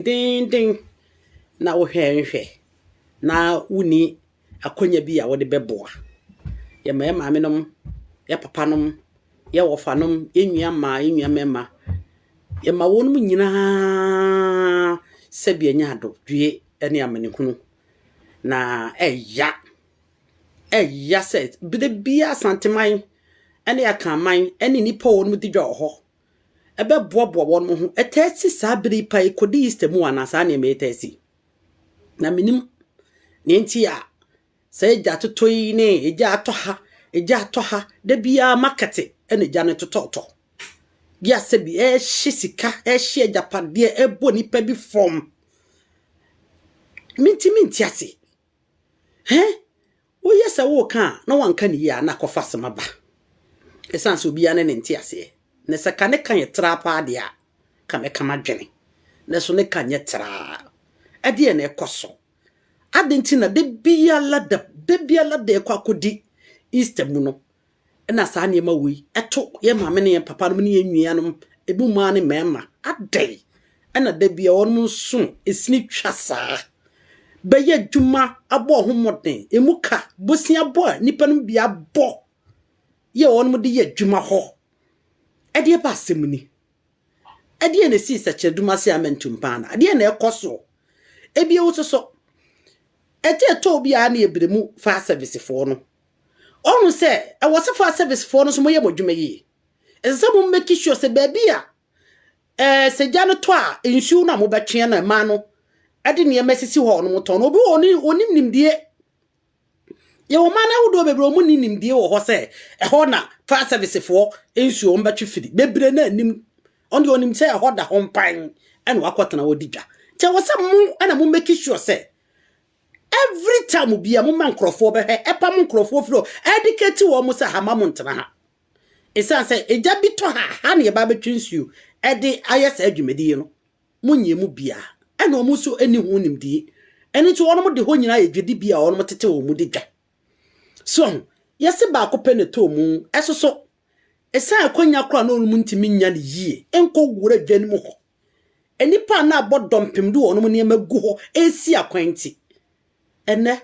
Ding na wo hwe na wuni akonya bi a wo de beboa ye maame nom ye papa nom ye wofanom enua mema ye ma wonum nyina sebia nya ado due ene amenekunu na eya se bide bia santeman ene akaman ene nipa wonum di dwa ho ebe boaboa wonum ho etesi sabiri pai kodi istemu anasa na emetesi na minim nenti a say ja totoyi ne eja atoha da bia market ene ja ne tototo bia se bi shisika hye japade ebo nipa bi from minti ase wo yesa wo ka na wanka ni ya na kofa semaba esanse obi ya ne nenti ase ne saka ne kan yetrapa de a ka me kama dwene ne so ne kan yetra ade ne ekoso adentina de bia lada ekwa Easter no na sa ne ma wi eto ye maame ne papa no ne enua no ebu ma ne mema adai na de bia won so esini twasa beye djuma abo homoden emuka bosia bo nipa no bia bo ye won mo de ye djuma ho ede ba semni ede ne si sache duma se amentumpa na ede na ekoso ebia wo so ete to bia na ebremu fa service for no onu se e wo se fa service for no so mo ye bodwuma yi ese mo make sure se baby a se jano to a ensu na mo betwe na ma no ade ne mesisi ho no moto no obi oni nimdie ye wo ma na wodo bebre omu nimdie wo ho se e ho na fa service for ensu o mbetwe fidi bebre na nim on de onim se e ho da ho mpan ene wakotana wodidwa che wo se mo ana mo make sure se every time bia mo mankrofo be he epa mo nkrofo fro educate wo mo se hama mo ntena ha esan se eja bi to ha na ye ba betwinsu ede ayesa adwumedi no munye mu bia ena o mo so eni hu nimdi eni to wono mo de ho nyina ye dwedi bia wono mo tete wo mu de dwa so yesi ba ko ne to mu esoso esan akonya kra na onu ntimi nya ne yie enko wura dwani mu ho enipa na abodompem de wono mo ne magu ho esi akwanti ene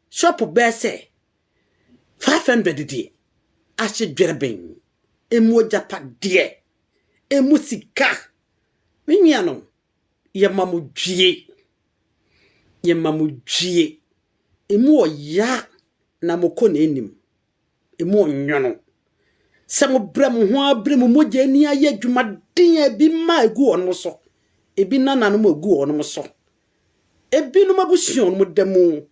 shop bese 500 die ache dwereben emu japade emu sika minyanom ye mamudwie emu oya na moko na enim emu onyono se mo brem ho abrem moje ni aye adwumaden bi ma egu ono so ebi nananom egu ono so ebi no mabusion mo demu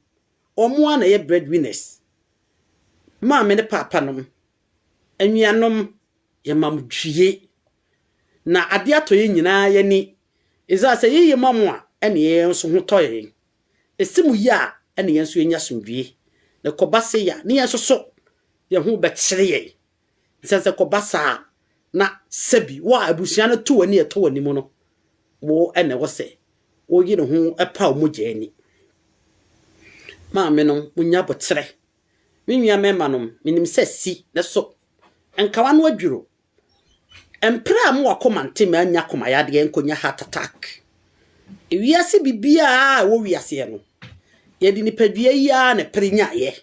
omo ana ye breadwinners ma me ne papa nom anuanom ye mamdwie na ade atoye nyina ye ni eza se ye mamu a ene ye nso ho toye esimu ya ene ye nso enya somdwie ne kobase ya ne ye nso so ye ho bekire ye se kobasa na sebi wa abusia no to wani eto wani mu no wo ene wo se wo yi no ho epa o moje ani maame no munya botere minua mema no minim se si ne so enkawa no adwuro empra mo akomante ma anya koma ya de enkonya heart attack ewiase bibia wo wiase no ye di nipadua ya na prenya ye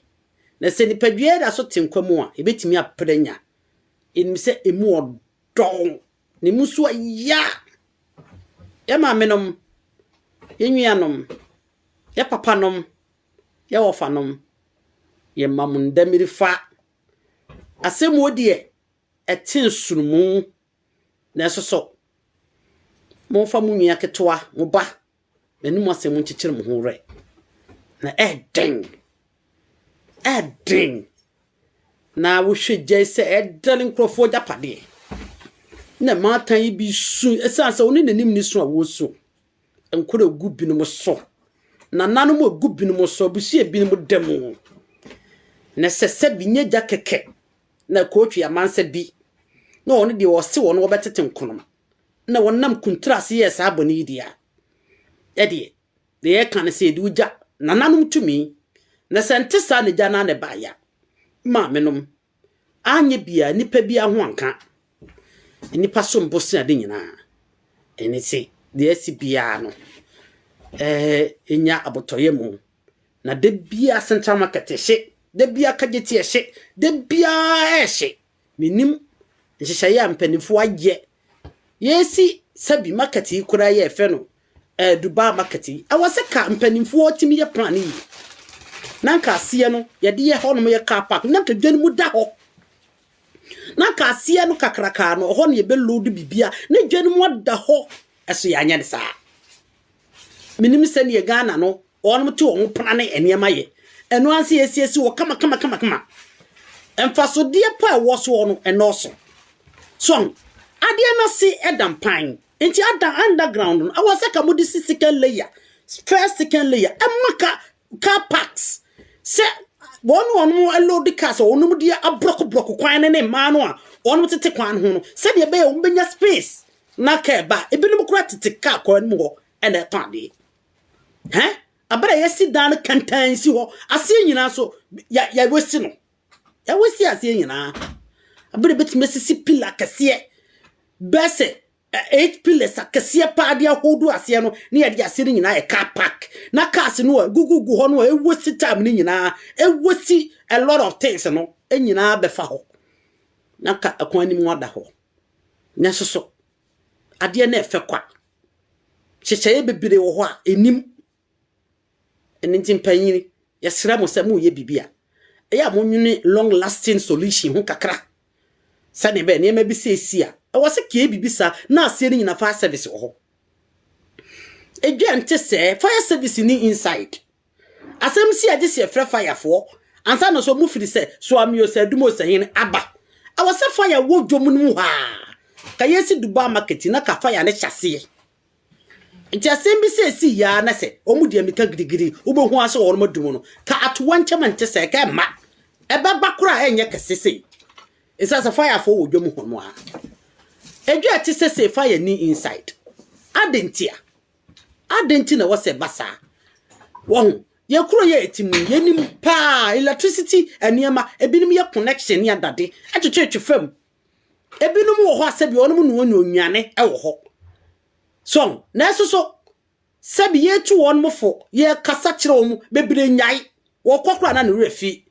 na se nipadua da so tenkwam a ebetimi aprenya enim se emu odon ne muso ya maame no yenuanom ye papa nom ye wofanom ye mamundamirifa asemu die etin sunumu na soso mo fa munua ketwa mo ba nanu asemu nchichire mo ho re na eden na wo hweje se eden nkrofo japade na matan yi bi su esanse oni nanim ni su a wo su enkora gubi no mo so na nanom gubi no mo so busie bi no mo demu na sese bi nyeja keke na kootwi amansa bi na oni de wo se wono wo betete nkonom na wonnam kuntrase yes aboni dia ede de ye kan se de uja na nanom tumi na sentesa ne jana ne baya ma menom anye bia nipa bia ho anka nipa so mbosia de nyina eni se de asibia no enya abotoye mu na de bia central market hye de bia kageti hye de bia hye minim nhyehyɛ ya mpanifo agye yesi sabi market yi kura ye fe no Dubai market yi awase ka mpanifo otimi ye plan yi nanka asie no ye de ye ho no ye car park nanka dwan mu da ho nanka asie no kakraka no ho no ye be load bibia na dwan mu da ho eso ya anya ne saa minim se ne Ghana no onum te won plan ne enema ye eno anse yesiesi wo kama emfaso de pa wo so no enoso so ade na si edampan enti ada underground no awase ka mudi second layer first second layer amaka car parks se won load cars onum de abrok kwan ne ma no a onum tete kwan ho no se de be o benya space na ka ba ebinum kura tete car kwan mu ho ene tande abara yesi dan kantan si ho ase nyina so ya wesi no ya wesi ase nyina abara betime sisi pillar kase bese 8 pillars akase pa de ahodu ase no ne ya de ase nyina e car park na cars no gugugu ho no e wesi time ni nyina e wesi a lot of things no e nyina be fa ho na ka akwan ni mu ada ho na soso ade na efe kwa checheye bebire wo ho a enim eninti mpanyini yesra mo samu ye bibia eya mo nwune long lasting solution ho kakra sane be ne ma bi sesi a wose ke bibisa na ase ni nyina fire service ho edwa nte se fire service ni inside asem si age se frɛ fire fo ansa no so mu firi se so amio se dumo se hin aba awose fire wo dwom nu ha ka yesi Dubai market na ka fire ne hyase nti asem bi sesi ya na se omu de amika gidigidi ubohu ase wo no dum no ka atowa nkyema nte se ka ma eba bakura enye kesese isa sa fire fo wo dwom ho no ha edwa ati se fire ni inside adenti na wose basa won ye kuro ye etimu ye nim pa electricity eniema ebinim ye connection ya dade atwetwe fam ebinim wo ho asabi onum no onwane e wo ho so na so sabi ye tu won mofo ye kasa kire wo bebire nyai wo kokora na ne refi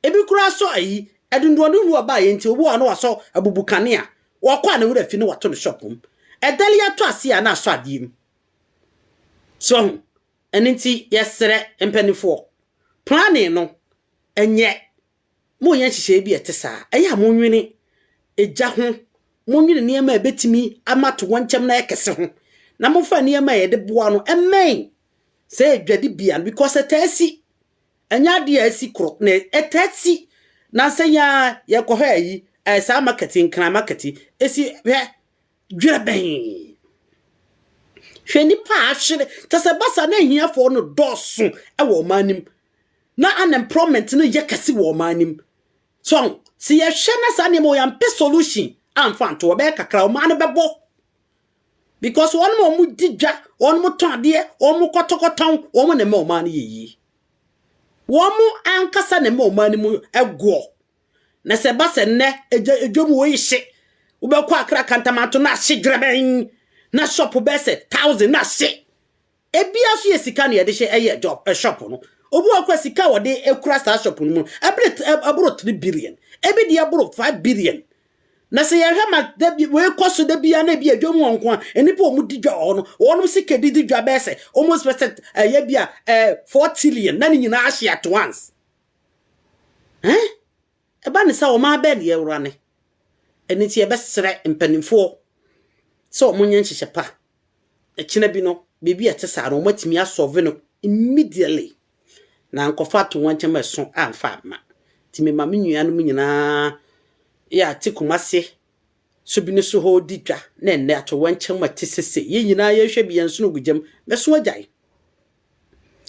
ebi kura so ayi edunduonu ba ye nti obu anu waso abubukane a wo kwa na refi ne wato no shop edali ato ase ya na aso adim so eninti yesere empanifo planning no enye mo yen hihye bi etesa eya mo nwene eja ho mo nwene niam a betimi amato wonchem na ekese ho na mo fa niam a yede boa no emen se edwade bia because etasi enya de asi kro na etasi na senya ye ko ha yi sa marketing kana marketing esi dwere ben hweni pa ahwere tase basa na hia fo no doso e wo manim na unemployment no yekase wo manim so si ye hwe na sa ne mo ya mpe solution amfa to be kakra o man bebo because one mo mu didwa one mo ton ade o mo kotokoton o mo ne me o man yeyi wo mo ankasa ne me o man mu ego na se basa ne edwom wo yihye wo be kwa akra kantamato na hyedwere ben na shop bese 1000 na se ebia so yesika na yede hye eye job shop no obu akwa sika wode ekura sa shop no abro 3 billion ebi de abro 5 billion na se ye hema da bi we koso da bia na bia dwom wonko a enipa omu didwa ono wono sika didwa bese almost percent ye bia 4 trillion na ni nyina ahye at once eba ne sa o ma be de ewura ne eniti ye besere mpanimfo so munye nhyehyɛ pa ekina bi no bebi etesa no matimi asolve no immediately na nkofa to wanchema so amfa ma timi ma menua no nyina ya tikumase so bi ne so ho didwa na enne ato wanchema tesese ye nyina ye hwe bi enso no gudjam meso agyae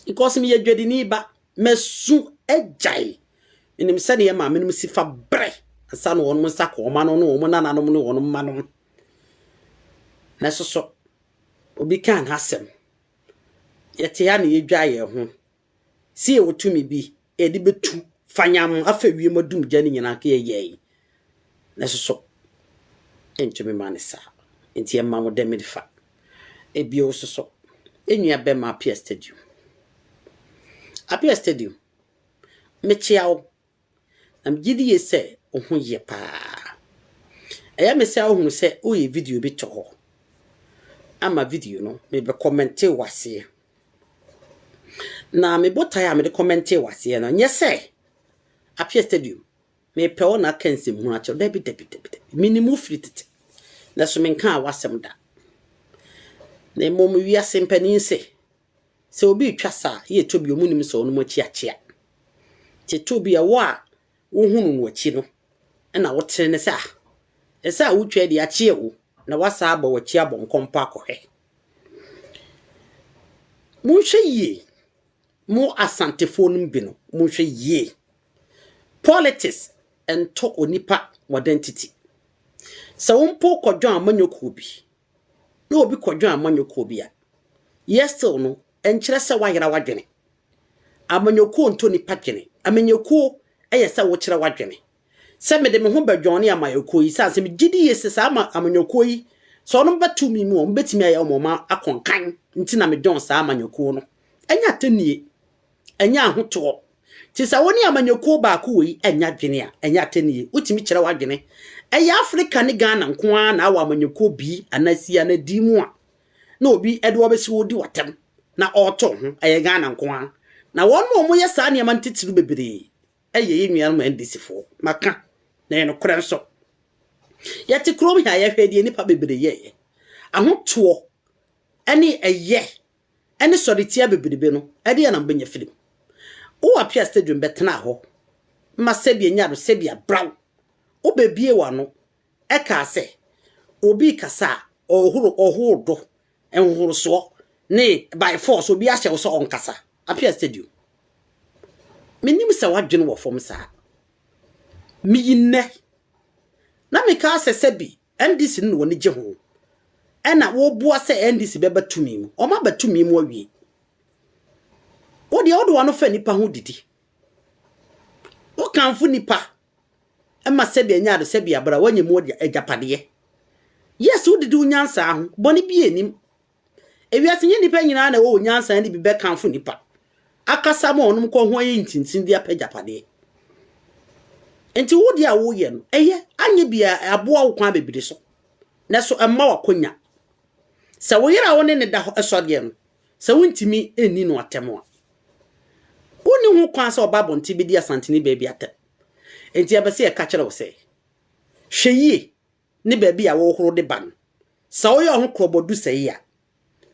because me ye dwadi ni ba meso agyae enim sane ye ma menim sifa bre asa no won mo sako o ma no no mo nana no mo no won ma no na so obi kan hasem yete ya na yedwa ye ho si e wotumi bi e de betu fanyam afa wie madum gya ni nyina ka ye na so entumi manisa enti e ma mo de me fa ebio so enua be ma Apia Stadium. Apia Stadium. Mechiao. Am gidi ye se ohun ye pa. Eya me se ohun se o ye video bi to ho. Ama video no me be commenter wase. Na me botaya me de commenter wase no nye se Apia Stadium. Me pe o na kanse mu a cho debi. Minimum fritete. Na so me nka wasem da. Na mom wi asempani se obi twasa ye tobi omunim so no machi achia. Ti tobi a wa wo hunu no achi no. Na wo tere ne sa. Esa wo twa di achie wo na wasa aba wachi abonkompa akohe. Munhwe ye. Mo asantefo no bi no. Munhwe ye. Politics ento onipa identity. Sa wompo kodwan amanyoko bi. Na obi kodwan amanyoko bi a. Still no enkyere se wayera wadwene. Amanyoko nto nipa dwene. Amanyoko eyesa wo kyere wadwene. Se me de me ho badwone amayoko yi sa se me gidi yesi sa amanyoko yi so no betumi mu o betimi aye omoma akonkan nti na me don sa amanyoko no. Enya tanie. Enya ahoto. Ti sa woni amanyoko ba ko yi enya dwene a enya tanie. Utimi kyere wadwene. Eya Africa ni Ghana nko a na awa amanyoko bi anasi anadimu a. Na obi edo obesi wodi watem na oto ho eye Ghana nko a. Na won mo ye sa ne man titiru bebere. Eye yenua no ndisifo maka na eno kora nso. Yeti krom ha ye hwede nipa bebere ye. Ahoto ene eye ene soritia bebere no ede ya na mbenya film. O Apia Stadium betena ho. Ma sebia nya do sebia braw. O bebie wa no eka se obi kasa ohuru do enhuru so ne by force obi ahye wo so onkasa Apia Stadium. Menim se wadwene wo fom sa. Miyinne na me ka se sebi NDC no woni je ho. Ena wo bua se NDC beba tumi mu. O ma batumi mu awie. Wo de odo wano fa nipa ho didi. Wo kanfo nipa. Ema sebi anya do sebi abra wanye mu de agapade. Yes wo didi unyansa ho. Boni bi enim. Ewiase nye nipa nyina na wo unyansa ni bi be kanfo nipa. Akasa mo onum ko ho ayi ntintin dia pagapade. Enti wo dia wo ye no eye anye bia aboa wo kwa bebire so. Na so emma wakonya. Se wo yira wo ne ne da esode no. Se wo ntimi eni no atemo a. Woni ho kwa se obabo nti bi dia santini baby atem. Enti abese e ka kire wo se. Hweyie ne baby a wo horo de ban. Se wo ye ho krobodu se ya.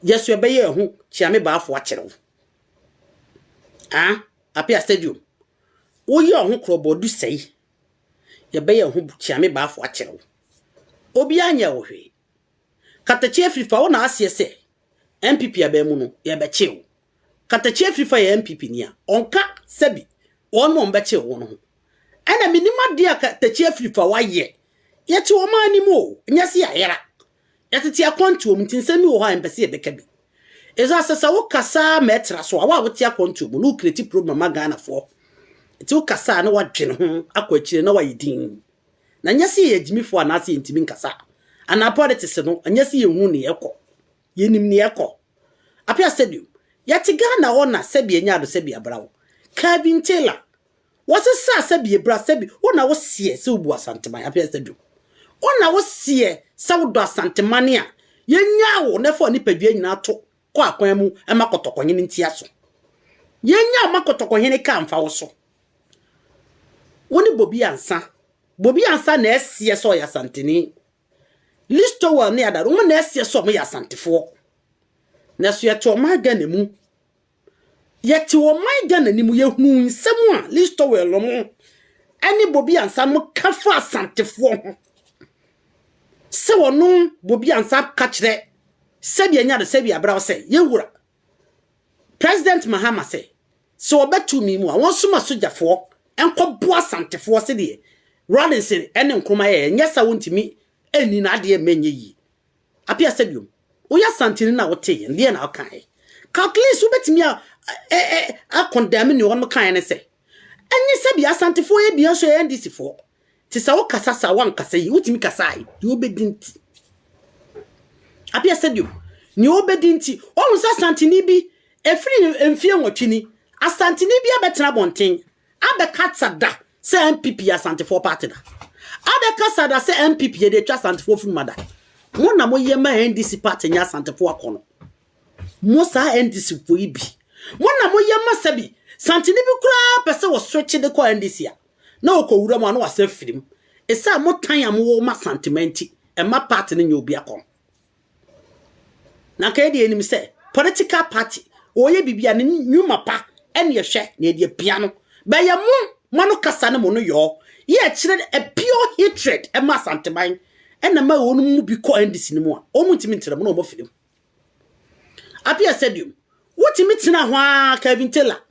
Yesu ebeye ho chiame baafo a kire wo. Apia Stadium. Oyi ohun krobodu sei. Ye be ye hu chiame baafo a kire wo. Obi anya wo hwe. Katachi Afrifa wo na ase se. MPP abemu no ye be che wo. Katachi Afrifa ye MPP ni a. Onka sebi. Won mo mbe che wo no. Ana minima dia Katachi Afrifa wa ye. Ye ti wo ma anim o. Nya se ayera. Ye tete akwantu o mtinsemi wo ha empese ye beka bi. Eza asesa wo kasa metra so awa wotia kontu no create problem magana fo ti wo kasa na wadwene ho akwachire na wayidin na nyase ye jimifo anase ntimi nkasa ana politics no anyase ye hu ne yekọ yenim ne yekọ Apia Stadium yati Ghana ona sebi enya do sebi abrawo Calvin Taylor wasesa sebi ebra sebi ona wo sie se obu asanteman Apia Stadium ona wo sie se wo do asantemane a yenya wo ne fo ni padua nyina to kwa akwan mu emakotokonyene ntia so yenya makotokonyene ka mfa wo so woni bobi ansa na esie so ya santini listo wa ne adaro mo na esie so mo ya santefo na so yeto magana mu yeti wo magana ni mu yehunu nsemu a listo wa lo mo ani bobi ansa mo kafa santefo se wono bobi ansa ka kire sebi enya do sebi abra se yewura President Mahama se so obetumi mu a won soma sojafo enko boa santefo se de Rollins ene nkroma ye nyesa wontimi eni na ade menye yi Apia Stadium oya santini na wote ye de na okan calculate obetimi a condemn ni won kan ne se enye sebi asantefo ye bia so ye NDC fo ti sa wo kasa wan kasa yi wotimi kasa yi de obedinti Apia Stadium ni obedi nti o nsa santini bi efiri emfie nwotwini asantini bi abetena bonten abekatsa da se MPP asantefo party da abekasa da se MPP de twa asantefo funumada mo na mo yema NDC party nya asantefo akono mo sa NDC fo ibi mo na mo yema sabi santini bi kura pese wo switch de ko NDC a na okowura mo na wasa firim esa mo tan am wo ma sentimenti e ma party ne nya obi akono na ka de enim se political party oye bibia ne nyuma pa ene ye hwe na de piano ba ye mo kasa ne mo no yo ye kire a pure hatred e ma santeman ena ma wonu mu bi ko NDC ne mu a o mu ntimi ntere mo no mo firim apia stadium wotimi tena ho a Kevin Taylor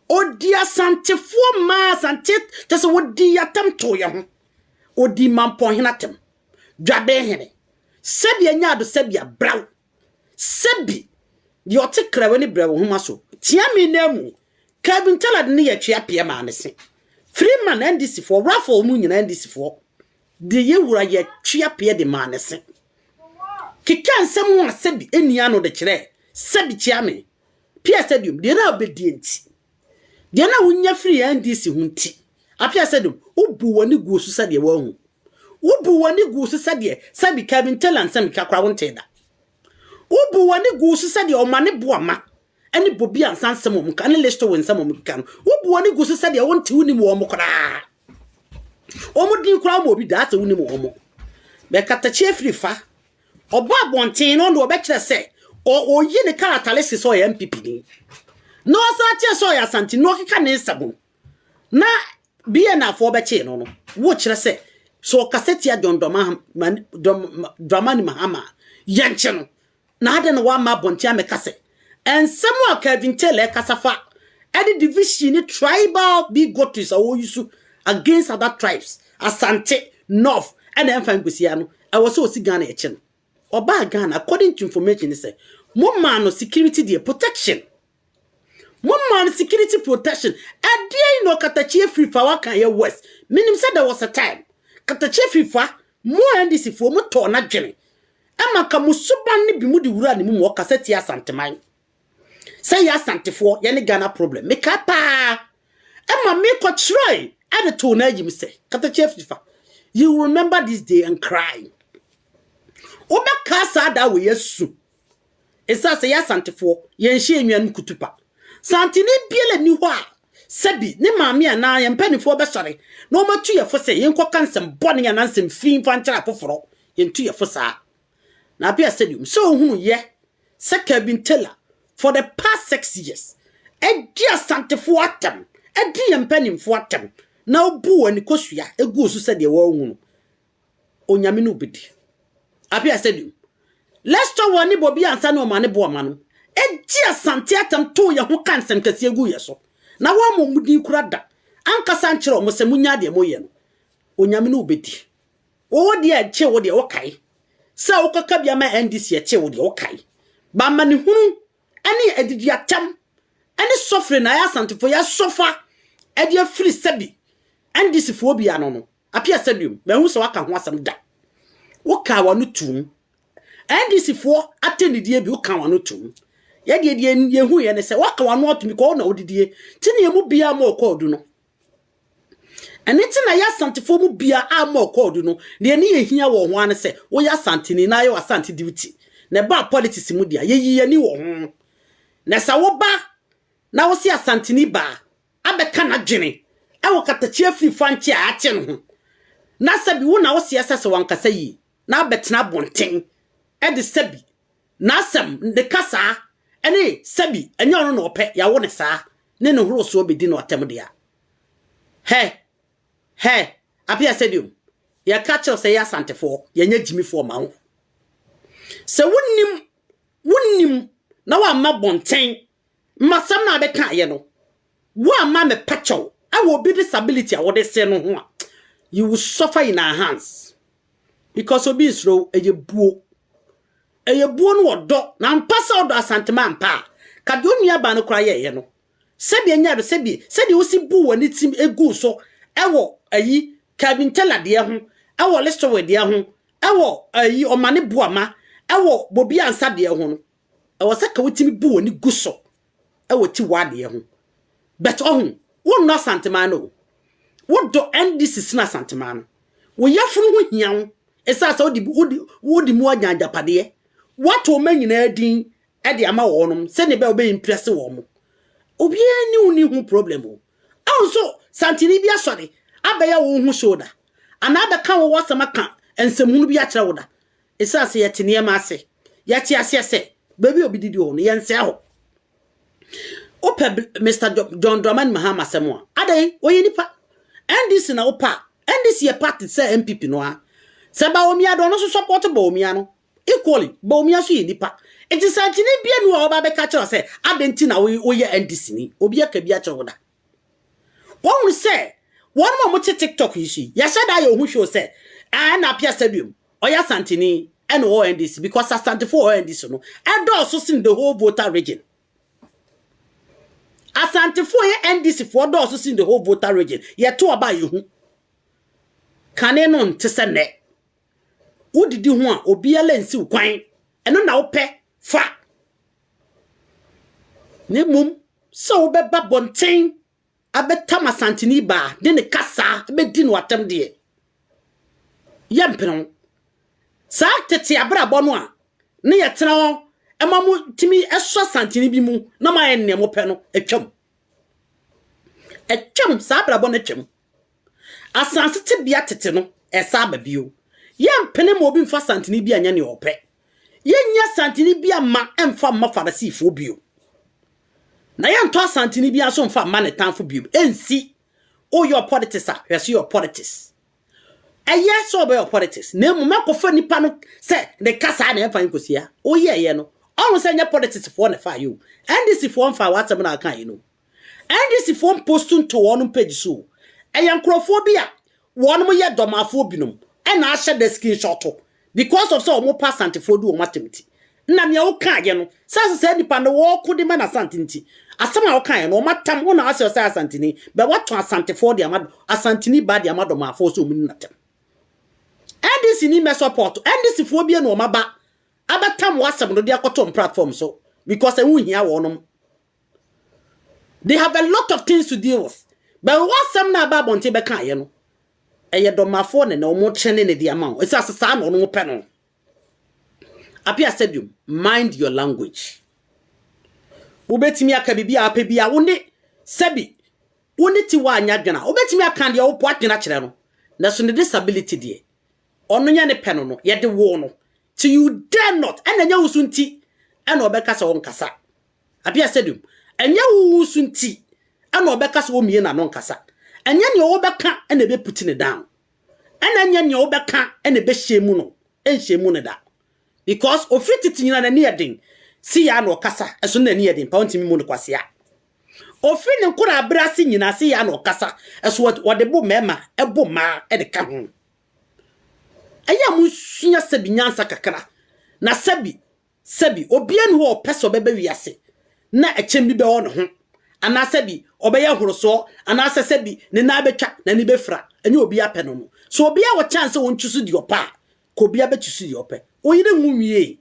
odi asantefo ma asante tese wodi yatam to ye ho odi mampon henatem dwabe hene sebi anya do sebi abraw sebi di otekra wani brawo homa so tia mi namu Kevin Taylor ne ye twa pia ma ne se Freeman NDC for raffle mu nyina NDC for de ye wura ye twa pia de ma ne se kika nsem wa sebi enia no de kire sebi tia me pia stadium de na obedient de na wunya free NDC hunti apia stadium ubu wani gu so sade wa hu ubu wani gu so sade sabi Kevin Taylor nsem kakra wonte da ubu wani gu so sade o mane boama ani bobi ansansem o mka ne listo wonsem o mka no ubu wani gu so sade wonte wuni mo mo kra o mo din kra mo bi da ata wuni mo be katachi free fa obo abonten no ndo be kire se o yi ne karatale so ya MPP ni no sa tie so ya santi no keka ne nsabo na biye na afo be che no wo kire se so kaseti ya dondoma dramani mahama yanche no na ade no wa ma bonti amekase ensemu a Kevin Taylor kasafa edi division ni tribal big gotis awo yusu against other tribes asante north and enfangwesia no I was so Ghana eche no oba Ghana according to information say mo man no security dey protection mo man security protection adie no katachi free fa waka ye west minim said there was a time katachi free fa mo NDC fo mo to na dwene ama ka musuban ne bi mu di wura ne mu mo kaseti asanteman say ya asantefo ye ne Ghana problem me kapa ama me ko try at to na yim say katachi free fa you remember this day and cry oba kasa da we yesu esa say ya asantefo ye nhye enwan kutupa santini biele ni ho a sabi ne maame ana ye mpanifo be sore no matu ye fo say ye nkọ kansem bone ya nansem fin fanchara foforo ye ntu ye fo sa na apia stadium so hunu ye se Kevin Taylor for the past 6 years edi asantefo atem edi ye mpanifo atem na obu ani kosua egu osu se de wo hunu onyame no bedi apia stadium let's talk woni bobi ansa na o mane bo ma no edi asante atem to ye ho kansem kase egu ye so na wa mo mudi kurada ankasa nkyere o mo se munya de mo ye no onyame no obedi wo de a che wo de wo kai sa wo kaka bia ma NDC a che wo de wo kai ba ma ne hunu ani edidi atam ani sofre na ya asante fo ya sofa edi afiri sabi NDC fo bia no apia stadium me hu so waka ho asam da wo ka wa no tum NDC fo atendidie bi wo ka wa no tum ye de ye hu ye ne se waka wa no otumi ko na odidie tini ye mu bia ma okodu no eni tina ya santefo mu bia a ma okodu no de ni ye hia wo ho an se wo ya santini na ye wa santi duty na ba politics mu dia ye yi ni wo ho na sa wo ba na wo si asantini ba abeka na dwene e wo katachi afri fanchi a ache no ho na sabi wo na wo si asase wankasa yi na betena bonten e de sabi na sam de kasa ene sabi enya no no ope ya wo ne sa ne no horo so obedi no atem dia he apia stadium ya catch say ya santefo ya nya jimi fo ma ho se wonnim na wa ma bonten masam na abeka ye no wa ma me pacho I will be disability a wo de se no ho you will suffer in our hands because obi isro eyebuo no odo na mpasa odo asantema mpa ka de onua ba no kra ye no sebi anya do sebi wo si bu wani tim egu so ewo Kevin Taylor de ho ewo listo we de ho ewo omane buama ewo bobi ansa de ho no ewo se ka wotimi bu oni guso ewo ti wa de ho but ohun wo no asantema no wo do ndc sina asantema no wo yafunu ho hiawo esa sa wodi mu anyanja pade wato manyina din e de ama wo no se ne be obe impress wo mo obi ani uni hu problem o also santini bi asore abaya wo hu shoulder anada kan wo wasama kan ensemunu bi akere wo da esa se yete ne ma ase yate ase se baby obi didi ho no yense ho opa Mr. John Dramani Mahama semwa adai oye nipa ndc na opa ndc ye party say MPP no a se ba omia do no so support ba omia no equally ba omia so ye nipa enti santini bia nu oba be ka kire say adenti na oye ndc ni obi aka bi akere wo da won say one more TikTok issue. Yashada yo who show say na Pia Stadium. Oya Santini and ONDC because Asante-Fo ONDC no. And also seen the whole voter region. Asante-Fo NDC for also seen the whole voter region. Ye to about you. Kane non te se ne. Wo didi ho a obi ala nsi kwan. Eno na wo pe fa. Ne mum so wo beba bonten abetama Santini ba de ne kasa abedi no atem de yempeno sa tete abrabọ no a ne yetena ho emamu timi eso Santini bi mu na ma enne mo pe no etwam sa abrabọ no etwam asanse te bia tete no esa babio yempene mo obi mfa Santini bi anya ne ope yenya Santini bi ama emfa ma Farisifo bio na ya nto Santini bia so mfa ma ne tanfo bio ensi o your politics a hwese your politics eye so be your politics na mu makofa nipa no se ne kasa na emfa nkosia o ye no on se nya politics for na fa you ndc for mfa watem na kan you know ndc for post to one page so eye nkrofo bia won mo ye domafo binom e na ahye the screenshot because of so mo pass Asante-Fo do o matemti na me wo kan ye no se nipa no wo kodi ma na Asante-nti asama wo kan ye no matam wo na ase Asante-ni be wato Asante-Fo de amado Asante-ni ba de amado ma fo so mun natam ndc ni me support ndc fo bia no maba abatam wasam no de akoto platform so because e wu hia wo no they have a lot of things to deal with but wasam na ba bonte be kan ye no eye domafo ne na o mo chene ne de ama o esa sasa na no pe no Apia Stadium, mind your language. Ubetimi aka bibia ape bia woni sebi woni ti wa anya dwena ubetimi aka de wo po adwena kire no na so ne disability de ono nya ne peno no ye de wo no till you dare not enya wusu nti ena obeka se won kasa Apia Stadium enya wusu nti ena obeka se wo mie na no nkasa enya ne wo beka ena be put ne down enya ne wo beka ena be hyemu no enhyemu ne da because ofititi nyina na ne yedin si ya na okasa eso na ne yedin pa ontimi mu ne kwase a ofi ne nkura abrasi nyina si ya na okasa eso wode bo mema ebo ma e de ka ho aya mu sunya sabi nyansa kakra na sabi obia ne ho peso beba wiase na echem bi be wo ne ho ana sabi obeya horoso ana sabi ne na betwa na ne befra anya obi apɛ no so obi a wo chance won twusu di opa ko obi abetwusu di opɛ oyire nwuwie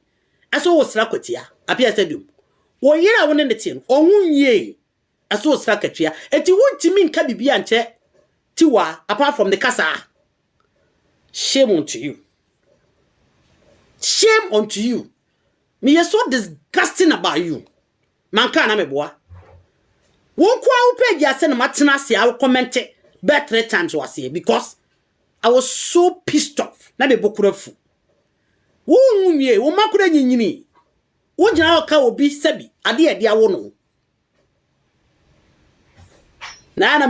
aso wo sra kwatia Apia Stadium oyire wo ne ne tie no onwuwie aso wo sra kwatia eti wontimi nka bibia nche tiwa apart from the kasa shame unto you me is so disgusting about you manka na meboa won kwa wo page ase na matena ase a comment bet 3 times was here because I was so pissed off na be bokurafu wunwie wo makura nyinyini wo gina oka obi sabi ade ade awo no na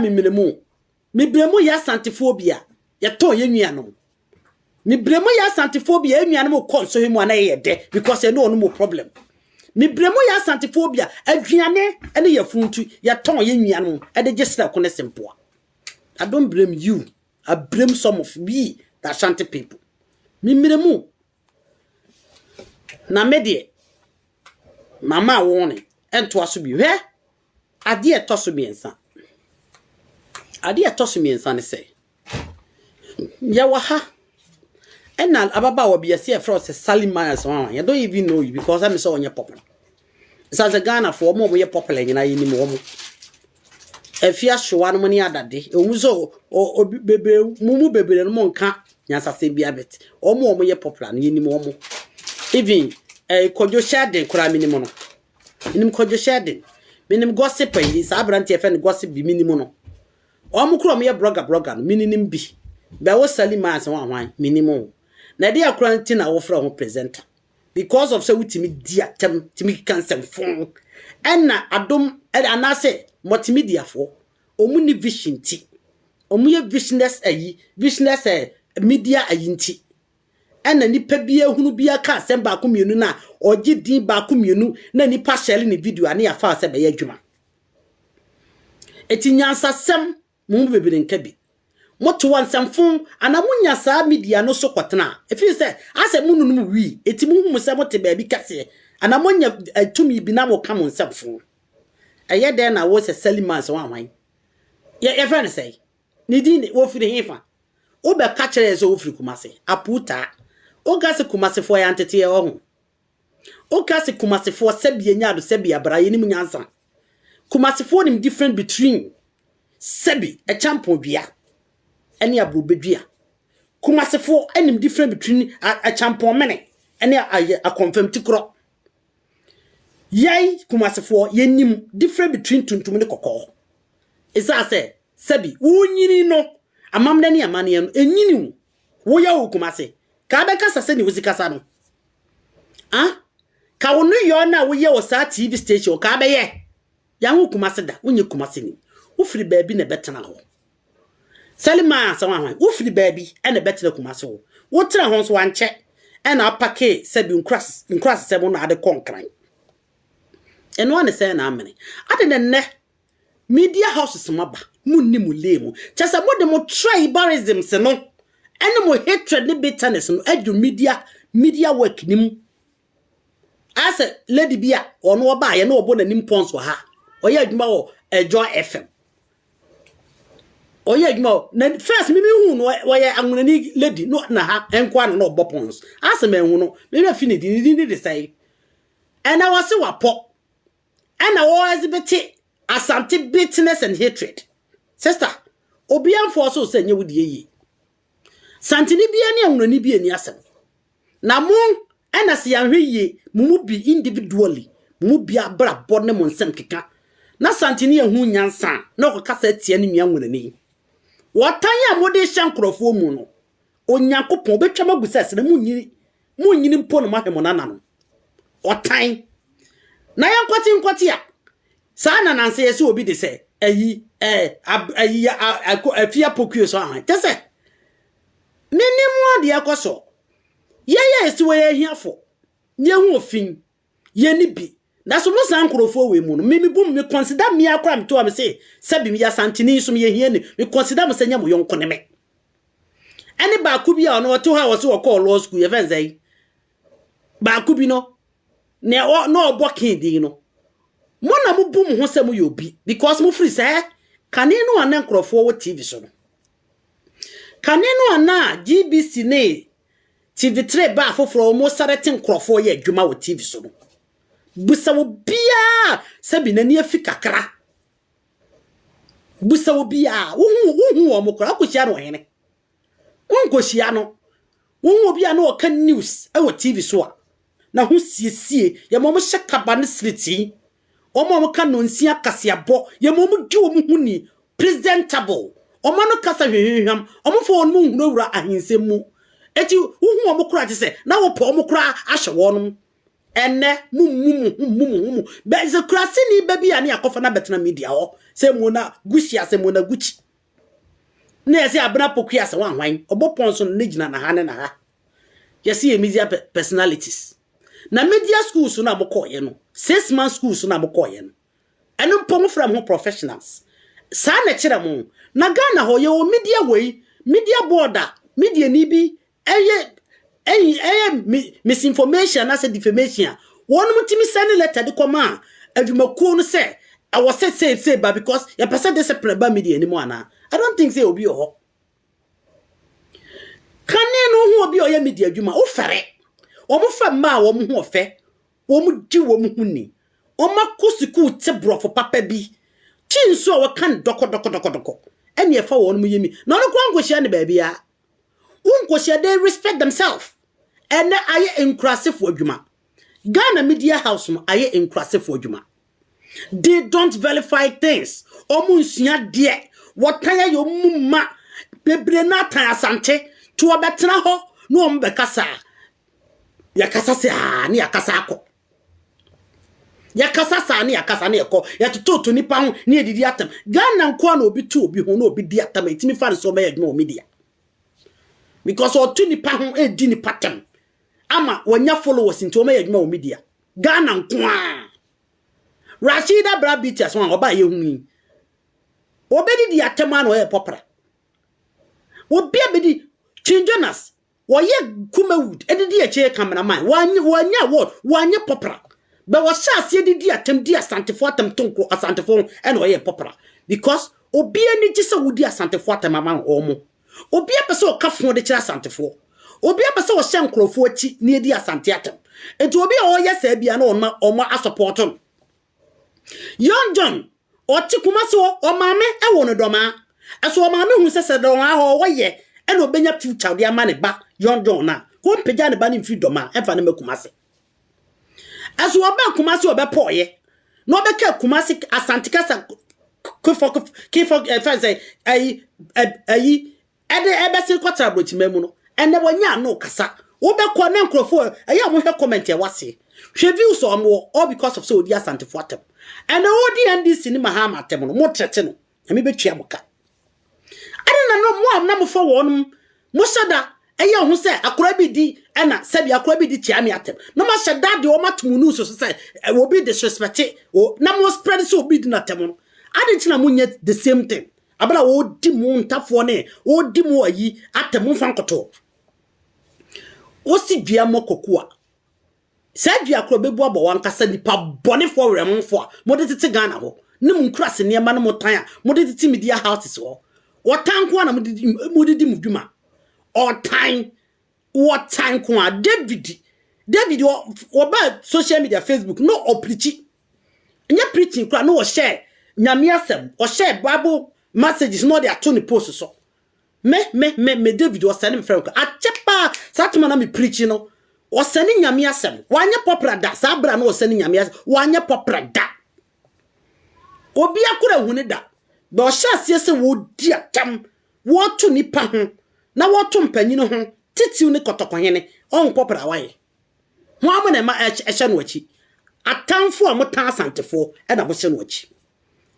mibremu ya Asante-Fo bia ya ton ye nwia no mibremu ya Asante-Fo bia enwia no mo konso hemu ana ye de because e no no mo problem mibremu ya Asante-Fo bia aduane ene ya funtu ya ton ye nwia no e de gisra ko ne sempoa. I don't blame you, I blame some of we the Ashanti people. Mibremu na medie mama woni ento aso bi hwe ade etoso miensa ne say ya wa ha And now ababa will be a CFO Salimans one. You don't even know you because I'm so on your popular. So as a Ghana for more we popular in any more. If you show one money other day, Umuzo or baby Mumu baby and monka, Yasa say be a bit, or more we popular any more. Even a kojo shading cry minimum. Minim kojo shading. Minim gossip is abranti FN gossip be minimum. Omukro me blogger minim bi. Be wo Salimans one minimum. Na dey akranti na wo fra ho presenter. Because of say wutimi di atem timi cancel phone. Enna adom anase multimedia for omuni vision ti. Omuye visionless media ayinti. Enna nipa bia hunu bia ka asem ba ko mienu na ogi din ba ko mienu na nipa share ni video ane ya fa se be adwuma. Eti nyansa sem mu bebere nka bi. Moto wansamfun anamunya saa media no so kwatena. If you say ase mununu wi eti mu se mote ba bi kase anamunya tumi bi na mo ka mo nsamfun. Eye den na wo se Salimans wan. Ye friend say ni din wo firi hefa. Wo be ka kire so wo firi Kumase. Aputa. O ga se Kumase fo ya ntete ye ho. O ga se Kumase fo sebie nya do sebie abraye ni munyansa. Kumase fo nim different between sebi a champion bia. Any abubedua. Kumasefo enim different between a champion mene. Any a confirmed tikro. Yay, Kumasefo, yenim different between tuntumene koko. Isa say, Sebi, unyini no. A mamdani a manian, a yinu. Woya Kumase. Kabeka saseni wizikasano. Ah? Kawunu yona woya wasa TV station, kabeye. Yangu Kumaseda, unye Kumasini. Ufri baby ne betana ho. Salimans wan ufiri baby and a better Kumase ho. Wo tra ho so anche and apake sebi nkras sebo na ade konkran. Eno an say na amene. Ade ne media houses maba munni mu lemu. Chasa mo de mo tribalism se no. Ene mo hatred ne bitterness no adu media work nim. Ase lady bia ono oba ye na obo na nim pons ha. Oye adwuma wo Joy FM. Oye gmo na first me hu no oye anwunani lady no na ha enkwa no obopons asem enhu no me be fini di de say and I was wapo and I was bit asante bitterness and hatred sister obian for so say nye wudi yi santini bia ne anwunani bia ni asem na mo and as yan hwe mu bi individually mu bia bra bod ne mo nsem keka na santini ehun nyansa na okaka tie ne nwa anwunani Watanya mode shankrofo mu no onyankopon betwa magusase na munyini mpo no mahemo nana no otan na yankwati a sa na nanse yesi obi de se afia pokuo so han tese menimu ade akoso ye esi we ahiafo nye hu ofin ye ni bi na so no sankrofo we mu no me consider me akwa me to am say sabi me ya santini so me ye ne me consider me senya mo yonko ne me ene ba ku bi a no to ha wo so call law school even say ba ku bi no ne no obokin di no mo na mo bum ho se mo yobi because mo free say kanenu anan krofo wo TV so no kanenu ana GBC ne TV3 ba foforo mo saretin krofo ye adwuma wo TV so no busa wo bia sabi na ni afi kakra busa wo bia wo wo mo kora akohia no hene wonkohia no wo bia na o kan news e wo TV so a na ho siesie ye mo hyekaba ne street o mo kan no nsia kaseabo ye mo di o mo huni presentable o mo no kasa hwehweham o mo fo no hunura ahensem mu eti wo mo kora te se na wo po mo kora ahye wo no ene mum be ze krasi ni baby ani akofa na betena media ho se mo na gushi ase mo na guchi na ese abna pokua ase wan hwan obopon so na gina na ha ne na ha yesi media personalities na media schools na mokoye no 6 month schools na mokoye no eno pom from ho professionals sa na kire mo na Ghana ho ye o media border media ni bi misinformation as a defamation. One mutimi send letter de come adwumakuo no say I was say but because your person discipline ba media anymore na I don't think say obi ho Kane no hu obi oye media adwuma wo fere omo fa ma wo mo hu ofe wo mo di wo mo hu ni oma kusiku te brofo papa bi chinso wo kan doko ene e fa wo no mo yemi na no kwa ngohia ne ba bia ungohia they respect themselves ene aye enkrasefo adwuma Ghana Media House no aye enkrasefo adwuma they don't verify things omo nsua de wotan ya yo mumma bebre na tan asante to obetena ho no ombe kasa yakasa se ni yakasa akọ yakasa sa ni yakasa na ekọ yatoto nipa ho ni edidi atam Ghana nko na obi tu obi ho na obi di atam etimi fa so me adwuma o media because o tu nipa ho edi nipa tam ama wanya followers nti o me adwuma o media Ghana nko a Rashida Brabitias one oba ye hu obedi di atam na o ye popra obi abedi Chinjonas woye Kumawood edidi eche cameraman wanya what wanya popra but was shas edidi atem di asantefo atem tonko asantefo and woye popra because obi ani gise wudi asantefo atem ama omo obi apese o kafo de kira asantefo obi apese o hye nkrofo achi na edi asante atem enti obi o ye sa bia na omo asupport on Young John oti Kumasi o maame e wo no doma eso o maame hu sese do ha woye e no benya future de ama ne ba Young John na ko peja ne ba ne mfi doma e fa ne Kumasi eso oba Kumasi obe poye no obe ka Kumasi asante kasa kifo say ayi ede ebesi kwatra brochi memu no ene wonya no kasa obe ko ne nkrofo ayi mo hwe comment e wase hwe views o mo all because of so odi asante fo atem ene odi NDC ni mahama atem no mo trete no emi betwa moka adena no mo amna mo fo wonum mo sada eye ho se akora bi di ena sabi akora bi di tia me atem no ma shada de o matum nu so se obi disrespect o na mo spread so obi di na atem no adintina mo nye the same thing abala wo di mo ntafo ne wo di mo ayi atem fa nkoto o si dua mokokoa sa dua akora bebu abo wankasa nipa bone for remfo mo de tete Ghana ho ne mu nkrase ne ma no mo tan a mo de tete media houses ho wotanko na mo de di mudwuma all time what time ko a David wo ba social media Facebook no o preach nya preaching kra no o share nyame asem o share bible messages no dey atoni post so me David o send me friend a chepa satuma na me preach no o send nyame asem wanya popra da sabra no o send nyame asem wanya popra da obi akura hune da ba o sha se wo di atam wo to nipa ho na wo to mpanyino ho titiw ne kotokohene on popra waye ho amana ma ehye no achi atamfo a motan asantefo e na mo hye no achi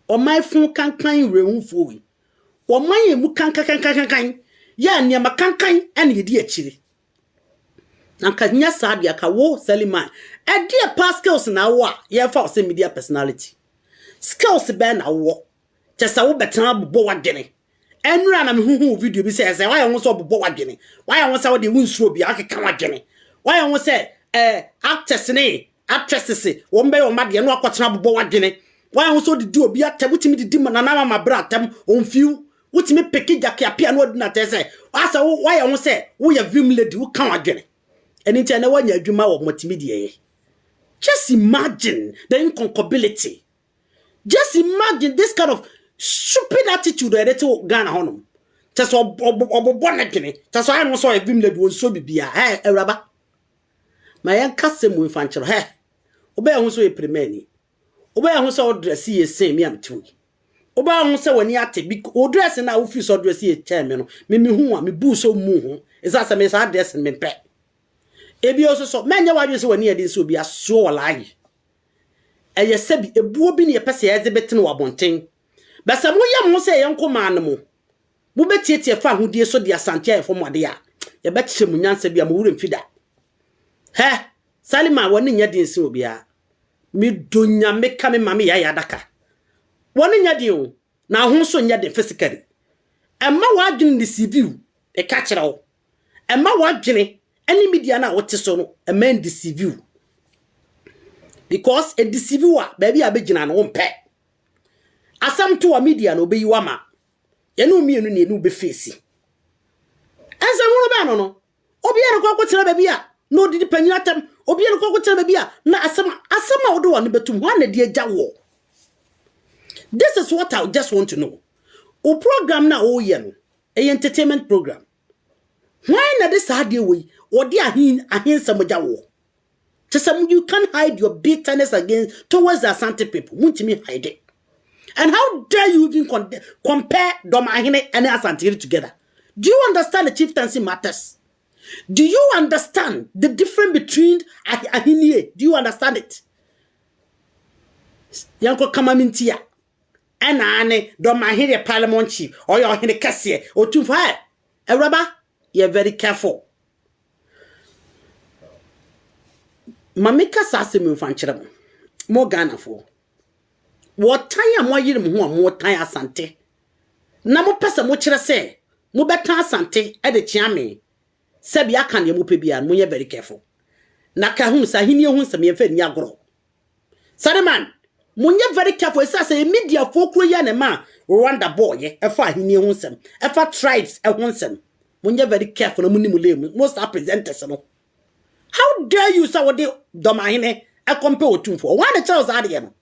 o mai fun kankan rehunfo wi o mai mu kankan ya niam kankan ene yedi achire nanka nya sabia ka wo Saliman e dia past skills na wo a ye fa o media personality skills be na wo tesa wo betan bobo wadene enura na me huhu video bi say why won so bobo wadene why won say wo de wunsuo bi akeka wadene why won say actors ne actresses won be wo made no akotena bobo wadene why won so di obi atabutimi di na na ma bra atam on fiu wutimi peki jake apia no na tese asa why won say wo ya vim lady wo kan wadene eni na wanya adwuma wo multimedia. Just imagine the incompatibility. Just imagine this kind of stupid attitude that to Ghana honum. Just obobonekene. Just I no so a vim lady won so bibia. Hey, Eraba. My young cousin mu fanchero. Hey. Obe ho so e premeni. Obe ho so dress ye same me am tu. Obe ho so wani ate bi o dress na wo fi so dress ye chairman no. Me hu a me bu so mu ho. Is that some sa dress me pe. Ebi oso so menye wadwe se wani ade so bi aso walahi eye sebi ebuo bi ne yepese ye zebete no wabonten besa mo ye mo se ye nkoma an mo bu betietie fa hodie so de asante afo mo ade ya ye betche mu nyansa bi am wure mfida he Salima woni nya din se obi a mi donya meka me mame ya daka woni nya din o na ho so nya de physically emma wadwene ni civil e ka kire wo emma wadwene any media na what so no a man deceive you because a deceive you baby abegina no mpe asam to a media no be you ama ye no mienu ne no be face Ense hunu ba no. Obi e no kwa tena baby a no didi panyina tem. Obi e no kwa tena baby a na asema wo do won betum ho na de agya wo. This is what I just want to know. O program na o ye no, a entertainment program. Why na this hard way? Or dear ahin some jawo. You can't hide your bitterness against towards the Asante people. Won't you hide it? And how dare you even compare Domahine and Asante together? Do you understand the chieftaincy matters? Do you understand the difference between Ahinie? Do you understand it? Yanko Kamamintia. And Ane Domahine Parliament chief or your Hine Cassie or two fire. A rubber, you're very careful. Mamika sase me fanchira mo Ghana fo wo tan am wayirim ho mo tan Asante na mo pesa mo kire se mo betan Asante e de chiame se bia kan ye mo pe bia mo ye very careful na ka hu sa hini hu se me fa ni agoro Sareman mo ye very careful e say media fo kro ya ne ma Rwanda boy e fa hini hu sem e fa tribes e hu sem mo ye very careful na mo ni mo le most presenters no. How dare you say what the Domahine a compare Otumfuo? Why the Charles Adian?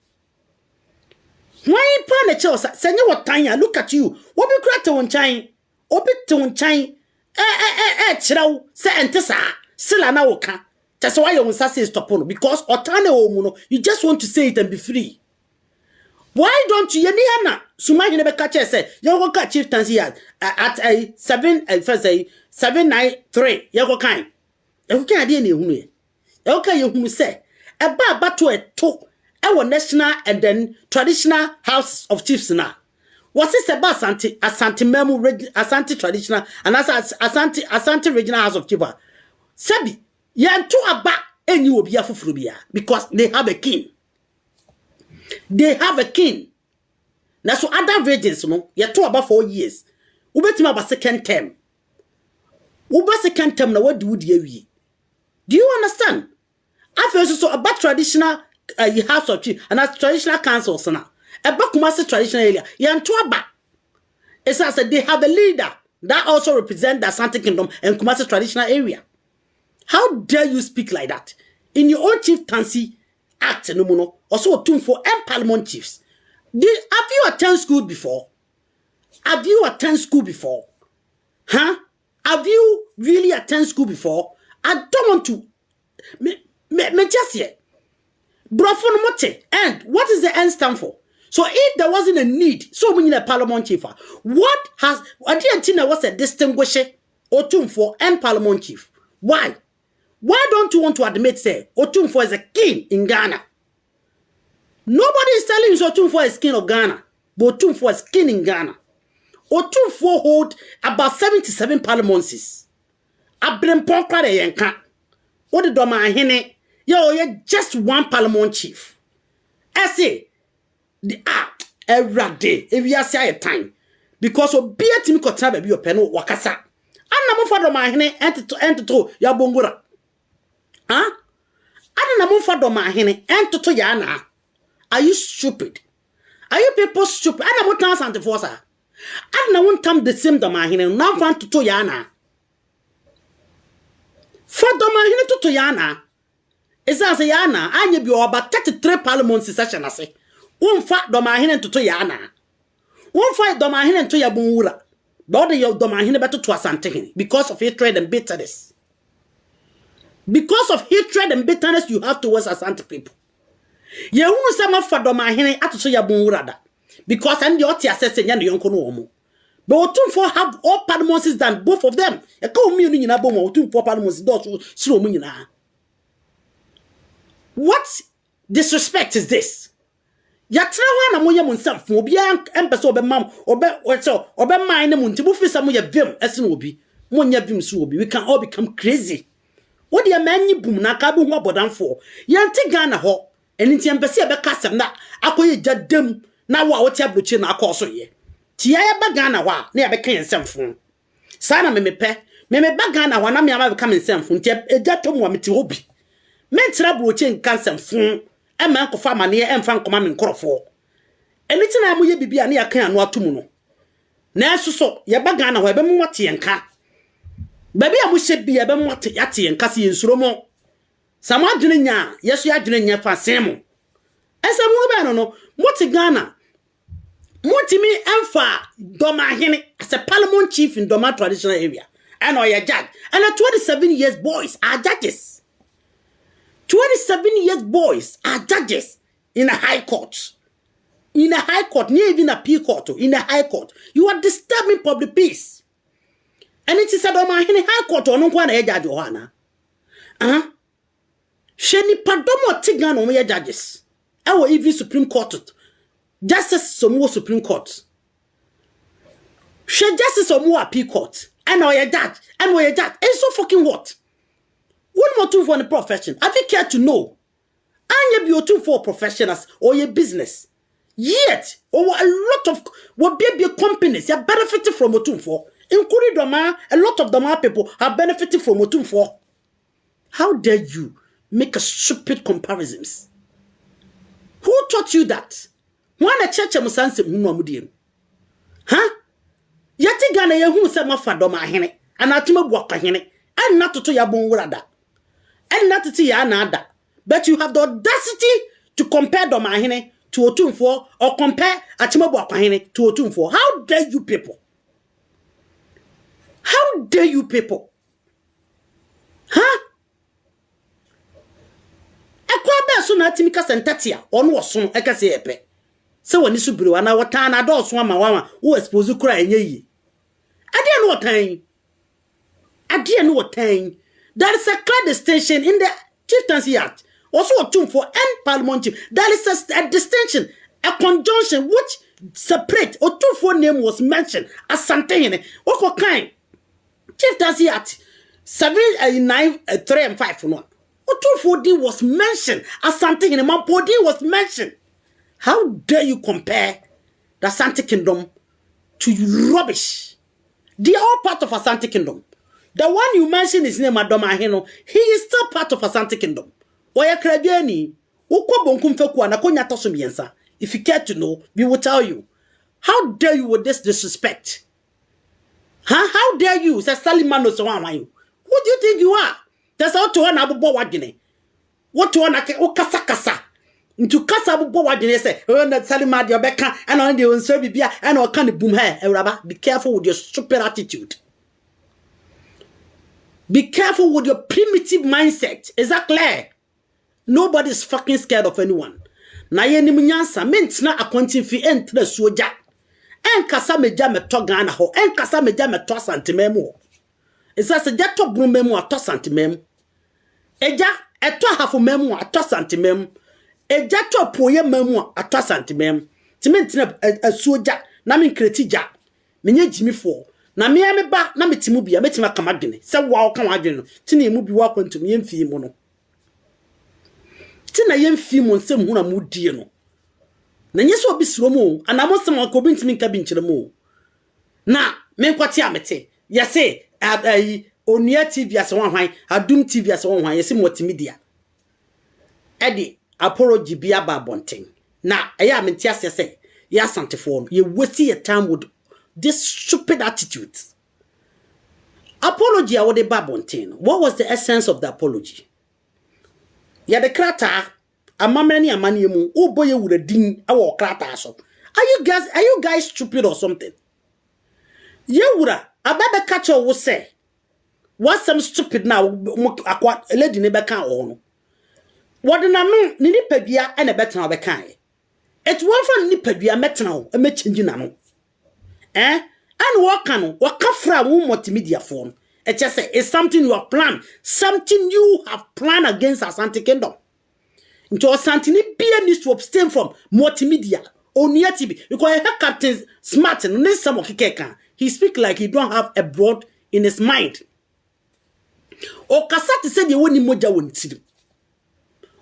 Why pan the Charles? Send you what time? Look at you. What be cracked on chine? Obit to chine? Chrow, say antessa, Silana Oka. That's why you say stop on because Otane Omuno, you just want to say it and be free. Why don't you, Yeniana? Sumai never catch us, say, you will catch chieftaincy at a 793. You go kind. Okay, I didn't know. Okay, you say about to a talk our national and then traditional house of chiefs now. What is about Asante Memo Asante traditional and Asante regional house of chiefs? Sabi, yan to about and you will be a fufrubia because they have a king. They have a king. Now so other regions, no, you're to about 4 years. Ubetima about second term. Uba second term, now what do you? Do you understand? After so about traditional house of chief and as traditional councils now. About Kumasi traditional area. Yantuaba. It's as they have a leader that also represents the Asante Kingdom and Kumasi traditional area. How dare you speak like that? In your own chieftaincy act, no mono, also Otumfuo and Parliament chiefs. Have you attended school before? Have you attended school before? Huh? Have you really attended school before? I don't want to me just here. And what is the end stand for? So if there wasn't a need, so we need a Parliament chief. What has Argentina was a distinguished Otumfuo and Parliament chief? Why? Why don't you want to admit say Otumfuo is a king in Ghana? Nobody is telling you Otumfuo is king of Ghana, but Otumfuo is king in Ghana. Otumfuo hold about 77 parliaments. Abrempon kwa de yenka. What the Domahine? You're just one Parliament chief. I say the every day, if you say a time, because of be a team could travel your pen wakasa. And no for Domahine enter to your bongura. Huh? I don't know for Domahine enter to Yana. Are you stupid? Are you people stupid? I don't know what to force her. I don't want time the same Domahine now want to Yana. For Domahine to Yana. Is as a Yana, I be about 33 parliaments in session. I say, one fat Domahine to Yana. One fight Domahine to Yabura. Body your Domahine better to Asante because of hatred and bitterness. Because of hatred and bitterness you have towards Asante people. You won't some for Domahine at to Yabura. Because I'm the Otia assessing and the uncle no. But Otumfuo have all parliaments than both of them. A community in a bomb or 2 parliaments don't slow me now. What disrespect is this? Yatrawa na moya munsamf obi empese obemam obemman ne munti bu fisa moya vim esen obi monya vim so obi we can all become crazy. What the man boom na ka bu ho abodanfo yante Ghana ho enti empese e be kasem na akoye jadam na wo a wote abrochi na akoso ye tia ya ba Ghana ho a na ya be kan nsemfo sana me ba Ghana ho na me ama be kan nsemfo nti ejatom wa meti obi mentra brochi nkansem fun e man ko fa mane e mfa nkoma me nkorofo eniti na mo ye bibia na ya kan anu atomu no na esoso ye ba Ghana ho e be mo wate yenka baby a mo hye bia be mo yate en kase ensuro mo samo adwene nya yeso ya adwene nya fa sen mo ese mo be no no mo te Ghana mo timi emfa doma hene as a parliament chief in Doma traditional area and or your judge and 27 years boys are judges. 27 years boys are judges in a high court. In a high court, near even a appeal court, in a high court. You are disturbing public peace. And it is about my high court or no one a judge Johanna. Sheni padomo tigan on your judges. Our even Supreme Court. Justice some more Supreme Court. She justice or more appeal court. And or your judge. And or your judge. And so fucking what? One more two for the profession. Have you care to know? And you be two for professionals or your business. Yet, a lot of what be companies are benefiting from Otum for, including Doma, a lot of Doma people are benefiting from Otum for. How dare you make a stupid comparisons? Who taught you that? One a church musanse muamudim. Huh? Yati Ghana yehu se mafa Doma hene, and atuma buaka hene, and not to ya bongrada, and not to ya nada. But you have the audacity to compare Doma hene to Otumfo or compare Atimabu Akwahene to Otumfo. How dare you people? How dare you people? Huh? Ekwabe so na timika sentatia onu oso ekase epe. Se woni subiri wana wota na do so ama wama wo expose kura enye yi. Ade no wotan. Ade no wotan. There is a clear distinction in the Chieftaincy Act. Also Otumfo and Parliament chief. There is a distinction, a conjunction which separate. Otumfo name was mentioned as something. What kind? Chieftaincy Act 7, 3 and 5 no. Otumfo D was mentioned as something. Mampo D was mentioned. How dare you compare the Asante Kingdom to rubbish? They are all part of Asante Kingdom. The one you mentioned is named Adoma Aheno. He is still part of Asante Kingdom. Oya krabiani, ukwa bonkumfeku anakonya toso miensa. If you care to know, we will tell you. How dare you with this disrespect? Huh? How dare you? Say Salimano so you. Who do you think you are? That's how to one abubo wagine. What to one kasa kasa. Into kasa abubo wagine say, oh na Salimad your beka and on the unservy bia and all kind of boom hair. Be careful with your stupid attitude. Be careful with your primitive mindset. Is that clear? Nobody's fucking scared of anyone. Na ye nimunyansa mentina accounting fee entre soja. Enkasa meja meto Ghana ho. Enkasa meja meto santimemu. Isa se jato brumemu ato santimemu. Eja eto hafu memu ato santimemu. Eja to poye memu ato santimemu. Timentina soja na min kreti ja. Menye jimi fo. Na me ba na metimu bia metima kamadwene. Se wa o kan wadwene no. Tini emu bi wa kwantum yemfie mu no. Tina yemfi mo nsem hu na mudie no na nyeso obi siro mo anamo sem akobi ntimi nka bi nkyere mo na me kwati amete yese onua TV ase wanhwan adum TV ase wanhwan yese multimedia edi apology bia ba bonten na eya amete ase se ya santefo no ye wasi your time with this stupid attitude. Apology a wode ba bonten. What was the essence of the apology? Ya de krata amamani amani mu oboye wuradin awo krata so. Are you guys stupid or something? Ye wura ababa catch wo say what some stupid now akwa lady ne beka o no. Wode na no ni nipadua e na betena beka e. It one from nipadua metena o e me change na no. And what can waka fra wo multimedia phone. It just say it's something you have planned, something you have planned against Asante Kingdom. Into Asante needs to abstain from multimedia or near TV because Captain Smart and some of he speak like he don't have a broad in his mind. Or Kasati said you won't moja won't see.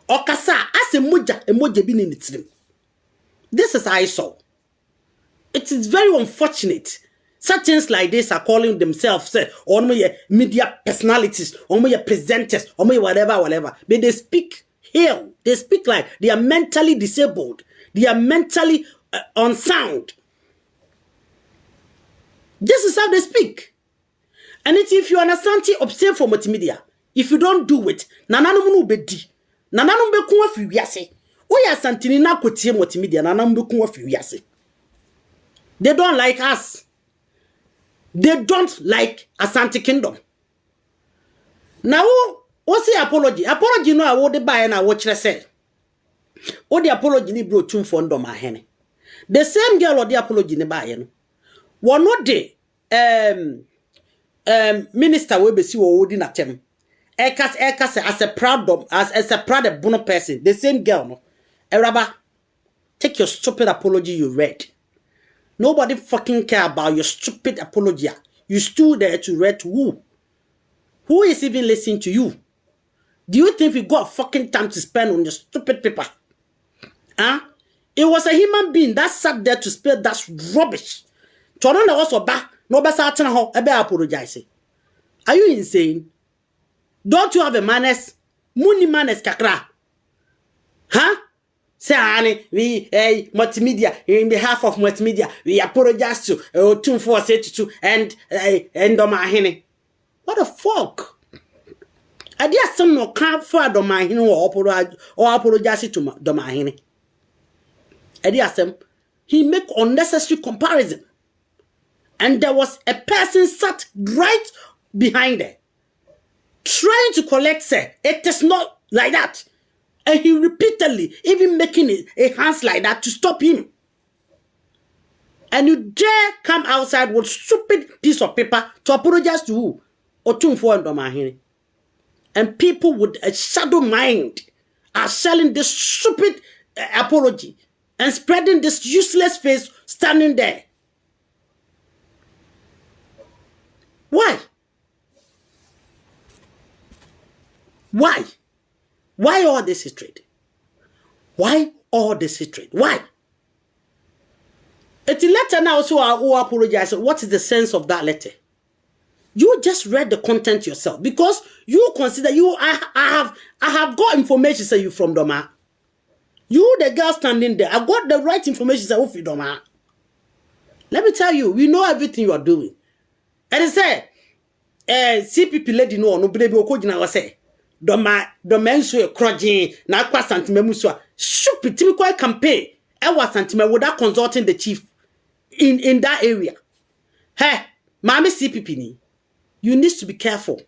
Or Kasa as a moja bin in its This is I saw. It is very unfortunate. Such things like this are calling themselves or media personalities, or presenters, or whatever. But they speak here. They speak like they are mentally disabled. They are mentally unsound. This is how they speak. And if you understand, observe for multimedia. If you don't do it, nananum no bedi. Nananum be kun afi wiase. Oya santini na kotie multimedia nananum be kun afi wiase. They don't like us. They don't like Asante Kingdom. Now, what's the apology? Apology no I would buy and I watch the say. Or the apology ni bro tune for my hene. The same girl or the apology ni buy no. One no day minister we be see wo di natem. Ekas as a proud as a proud bono person. The same girl no. Eraba, take your stupid apology you read. Nobody fucking care about your stupid apology. You stood there to read who? Who is even listening to you? Do you think we got fucking time to spend on your stupid paper? Huh? It was a human being that sat there to spell that rubbish. Toronto also back. No better apologize. Are you insane? Don't you have a manners? Muni manners kakra. Huh? Say, we multimedia, in behalf of multimedia, we apologize to 2482 and Domahine. What the fuck? I dare some no can't for Domahine or apologize to Domahine. I dare some he make unnecessary comparison. And there was a person sat right behind her, trying to collect say it is not like that. And he repeatedly even making a hands like that to stop him. And you dare come outside with stupid piece of paper to apologize to who? Otunfo and Domahine. And people with a shadow mind are selling this stupid apology and spreading this useless face standing there. Why? Why? Why all this hatred? Why all this hatred? Why? It's a letter now, so I will apologize. What is the sense of that letter? You just read the content yourself because you consider I have got information say you from Doma. You the girl standing there, I got the right information say you from Doma. Let me tell you, we know everything you are doing. And it say, CPP lady no baby okojina was say. Doma nso ekroje na akwa santimemu so stupid typical campaign e was santimemu without consulting the chief in that area. Hey, mama CPP ni, you need to be careful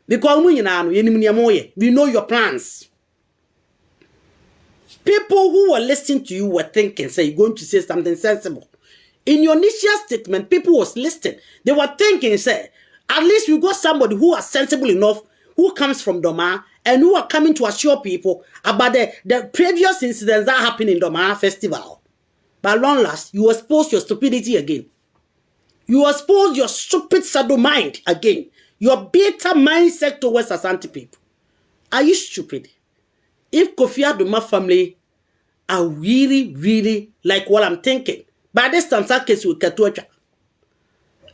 because we know your plans. People who were listening to you were thinking say you're going to say something sensible. In your initial statement, people was listening. They were thinking say at least we got somebody who are sensible enough, who comes from Doma and who are coming to assure people about the previous incidents that happened in Doma festival. But long last, you expose your stupidity again. You expose your stupid shadow mind again. Your beta mindset towards Asante people. Are you stupid? If Kofi Adoma family are really like what I'm thinking, by this time, that case will get to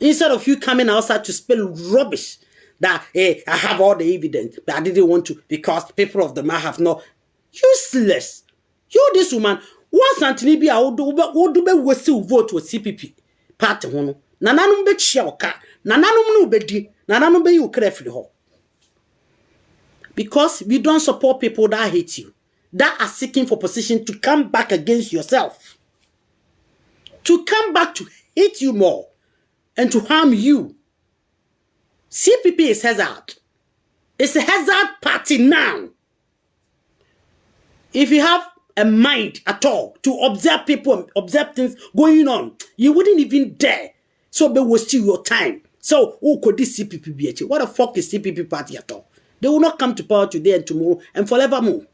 instead of you coming outside to spill rubbish, that I have all the evidence, but I didn't want to because people of the man have no useless. You this woman, once Anthony be a would do be still vote with CPP party one. Nananum be chioka, nananum no bedi, nananum be you carefully ho. Because we don't support people that hate you, that are seeking for position to come back against yourself, to come back to hate you more and to harm you. CPP is hazard. It's a hazard party now. If you have a mind at all to observe people, observe things going on, you wouldn't even dare. So they will steal your time. So who could this CPP be? What the fuck is CPP party at all? They will not come to power today and tomorrow and forevermore.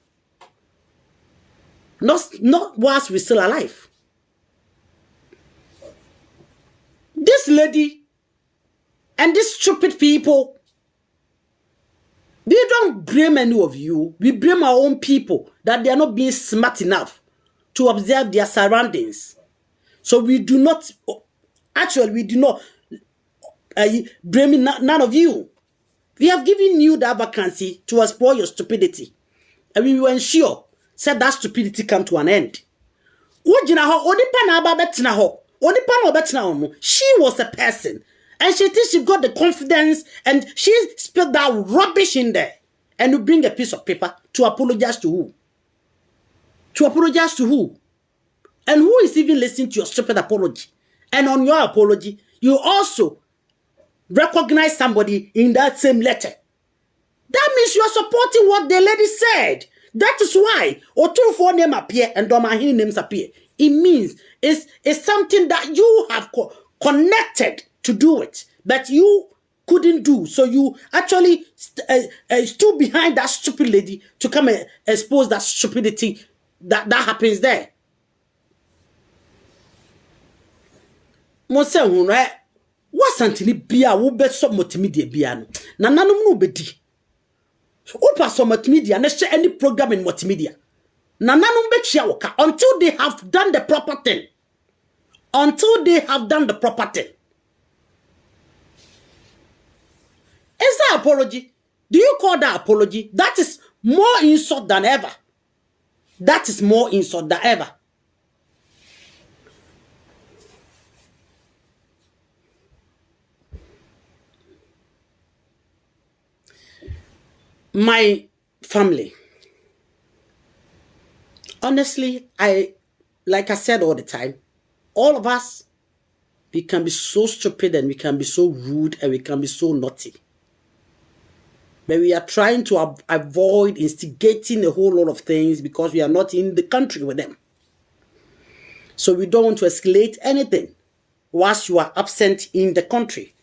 Not whilst we're still alive. This lady and these stupid people, we don't blame any of you. We blame our own people that they are not being smart enough to observe their surroundings. So we do not, actually we do not blame none of you. We have given you that vacancy to explore your stupidity. And we will ensure that stupidity come to an end. She was a person. And she thinks she got the confidence and she spilled that rubbish in there. And you bring a piece of paper to apologize to who? To apologize to who? And who is even listening to your stupid apology? And on your apology, you also recognize somebody in that same letter. That means you are supporting what the lady said. That is why Otunfo name appear and Domahini names appear. It means it's something that you have connected to do it, but you couldn't do. So you actually stood behind that stupid lady to come and expose that stupidity that happens there. Mose hunre wasantini bia wo be so multimedia bia no na nanom no bedi opa so multimedia na share any program in multimedia na nanom be chia woka until they have done the proper thing. Until they have done the proper thing. Is that apology? Do you call that apology? That is more insult than ever. That is more insult than ever. My family, honestly, like I said all the time, all of us, we can be so stupid and we can be so rude and we can be so naughty. But we are trying to avoid instigating a whole lot of things because we are not in the country with them. So we don't want to escalate anything whilst you are absent in the country.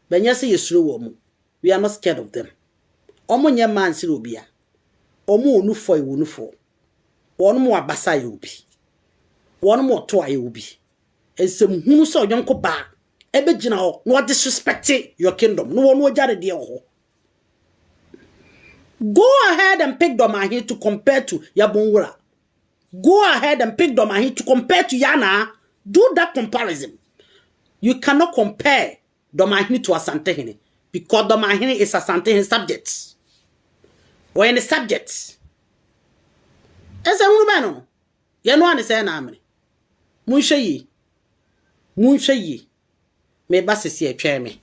But we are not scared of them. Omo nye man si obia. Omo onufo iwonufo. Omo abasa ye obi. Omo to aye obi. Ensem hunu so yonko ba. Ebe gina ho no disrespect your kingdom. No one jare de ho. Go ahead and pick Domahin to compare to Yabonwura. Go ahead and pick Domahin to compare to Yana. Do that comparison. You cannot compare Domahin to Asantehene because Domahin is Asantehene subject. Or any subjects. As a woman, you know, say an army. Munshayi. Me basses here, chair me.